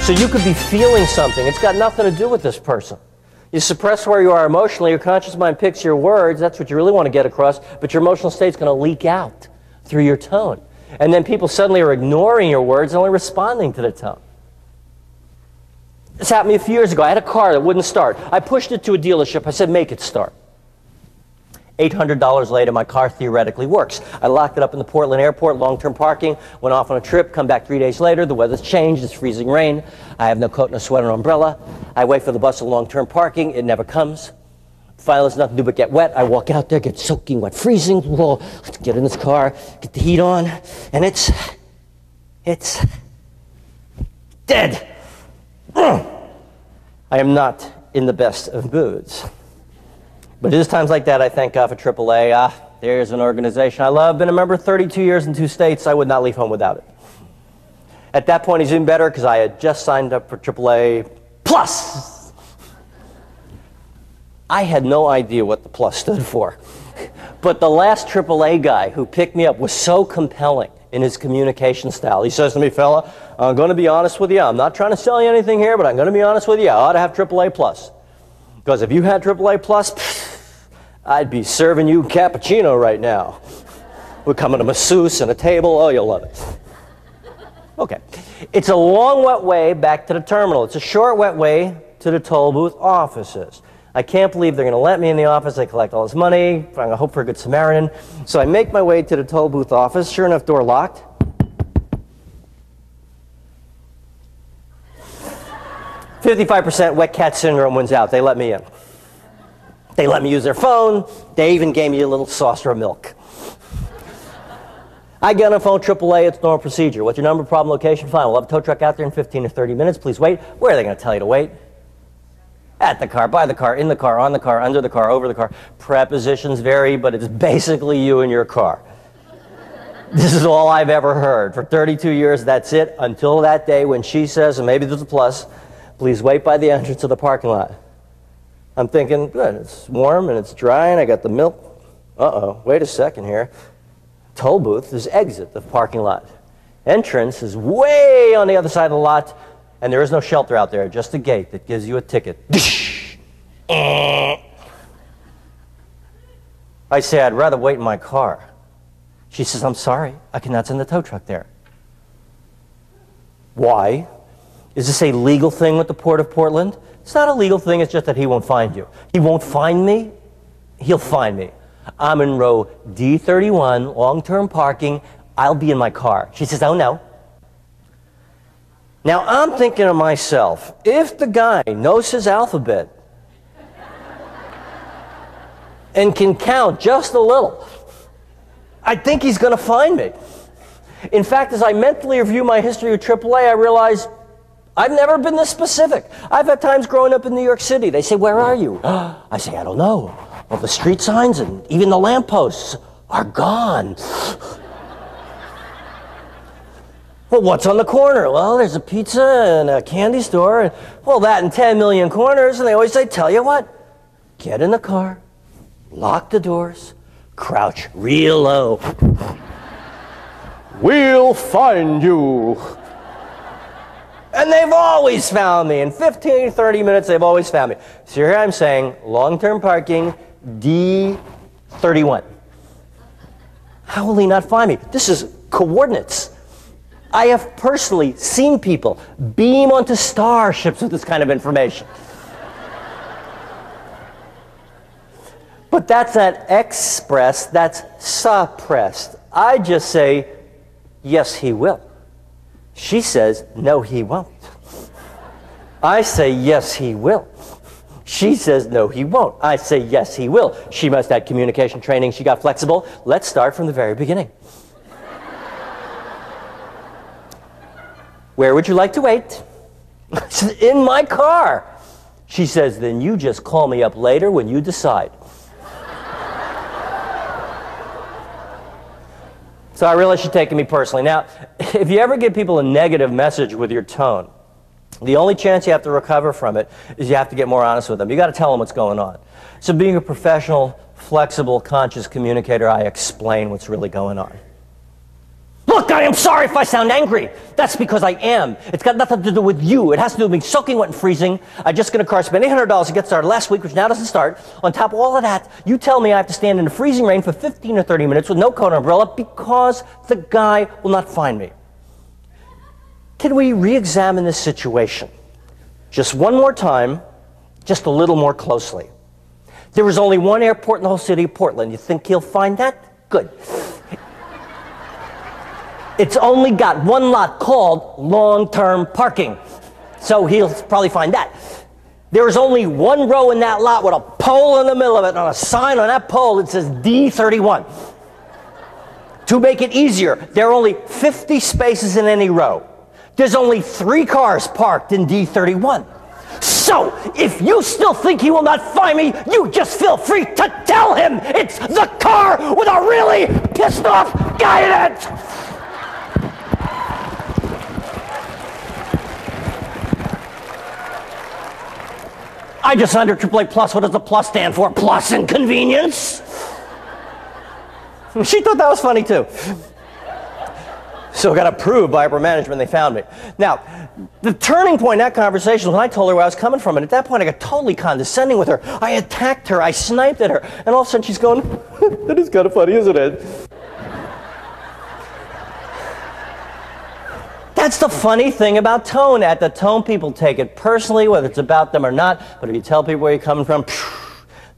So you could be feeling something. It's got nothing to do with this person. You suppress where you are emotionally, your conscious mind picks your words, that's what you really want to get across, but your emotional state's going to leak out through your tone. And then people suddenly are ignoring your words and only responding to the tone. This happened to me a few years ago. I had a car that wouldn't start. I pushed it to a dealership. I said, make it start. $800 later, my car theoretically works. I locked it up in the Portland airport, long-term parking, went off on a trip, come back 3 days later, the weather's changed, it's freezing rain. I have no coat, no sweater, no umbrella. I wait for the bus at long-term parking, it never comes. Finally, there's nothing to do but get wet. I walk out there, get soaking wet, freezing. Whoa, let's get in this car, get the heat on, and it's dead. I am not in the best of moods. But it is times like that I thank God for AAA. There's an organization I love. Been a member 32 years in 2 states. I would not leave home without it. At that point, he's even better because I had just signed up for AAA Plus. I had no idea what the plus stood for. But the last AAA guy who picked me up was so compelling in his communication style. He says to me, fella, I'm going to be honest with you. I'm not trying to sell you anything here, but I'm going to be honest with you. I ought to have AAA Plus. Because if you had AAA Plus, I'd be serving you cappuccino right now. We're coming to masseuse and a table. Oh, you'll love it. Okay. It's a long, wet way back to the terminal. It's a short, wet way to the toll booth offices. I can't believe they're going to let me in the office. They collect all this money. I'm going to hope for a good Samaritan. So I make my way to the toll booth office. Sure enough, door locked. "55% wet cat syndrome wins out." They let me in. They let me use their phone. They even gave me a little saucer of milk. I get on the phone, AAA, it's normal procedure. What's your number, problem, location? Fine, we'll have a tow truck out there in 15 to 30 minutes. Please wait. Where are they going to tell you to wait? At the car, by the car, in the car, on the car, under the car, over the car. Prepositions vary, but it's basically you and your car. This is all I've ever heard. For 32 years, that's it, until that day when she says, and maybe there's a plus, please wait by the entrance of the parking lot. I'm thinking, good, it's warm and it's dry and I got the milk. Uh-oh, wait a second here. Toll booth is exit the parking lot. Entrance is way on the other side of the lot, and there is no shelter out there, just a gate that gives you a ticket. I say, I'd rather wait in my car. She says, I'm sorry, I cannot send the tow truck there. Why? Is this a legal thing with the Port of Portland? It's not a legal thing, it's just that he won't find you. He won't find me, he'll find me. I'm in row D31, long-term parking, I'll be in my car. She says, oh no. Now I'm thinking to myself, if the guy knows his alphabet and can count just a little, I think he's going to find me. In fact, as I mentally review my history with AAA, I realize I've never been this specific. I've had times growing up in New York City. They say, where are you? I say, I don't know. Well, the street signs and even the lampposts are gone. Well, what's on the corner? Well, there's a pizza and a candy store. Well, that and 10 million corners. And they always say, tell you what, get in the car, lock the doors, crouch real low. We'll find you. And they've always found me. In 15, 30 minutes, they've always found me. So here I'm saying, long-term parking, D31. How will he not find me? This is coordinates. I have personally seen people beam onto starships with this kind of information. But that's not expressed, that's suppressed. I just say, yes, he will. She says, no, he won't. I say, yes, he will. She says, no, he won't. I say, yes, he will. She must have communication training. She got flexible. Let's start from the very beginning. Where would you like to wait? In my car. She says, then you just call me up later when you decide. So I realize she's taking me personally. Now, if you ever give people a negative message with your tone, the only chance you have to recover from it is you have to get more honest with them. You got to tell them what's going on. So being a professional, flexible, conscious communicator, I explain what's really going on. Look, I am sorry if I sound angry. That's because I am. It's got nothing to do with you. It has to do with me soaking wet and freezing. I just got a car, spent $800 to get started last week, which now doesn't start. On top of all of that, you tell me I have to stand in the freezing rain for 15 or 30 minutes with no coat or umbrella because the guy will not find me. Can we re-examine this situation just one more time, just a little more closely? There is only one airport in the whole city of Portland. You think he'll find that? Good. It's only got one lot called long-term parking, so he'll probably find that. There is only one row in that lot with a pole in the middle of it, and on a sign on that pole it says D31. To make it easier, there are only 50 spaces in any row. There's only 3 cars parked in D31. So, if you still think he will not find me, you just feel free to tell him it's the car with a really pissed off guy in it! I just signed her AAA Plus. What does the plus stand for? Plus inconvenience? She thought that was funny too. So I got approved by upper management, they found me. Now, the turning point in that conversation was when I told her where I was coming from, and at that point I got totally condescending with her. I attacked her, I sniped at her, and all of a sudden she's going, that is kind of funny, isn't it? That's the funny thing about tone. At the tone, people take it personally, whether it's about them or not, but if you tell people where you're coming from,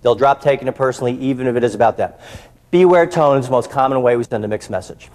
they'll drop taking it personally, even if it is about them. Beware tone is the most common way we send a mixed message.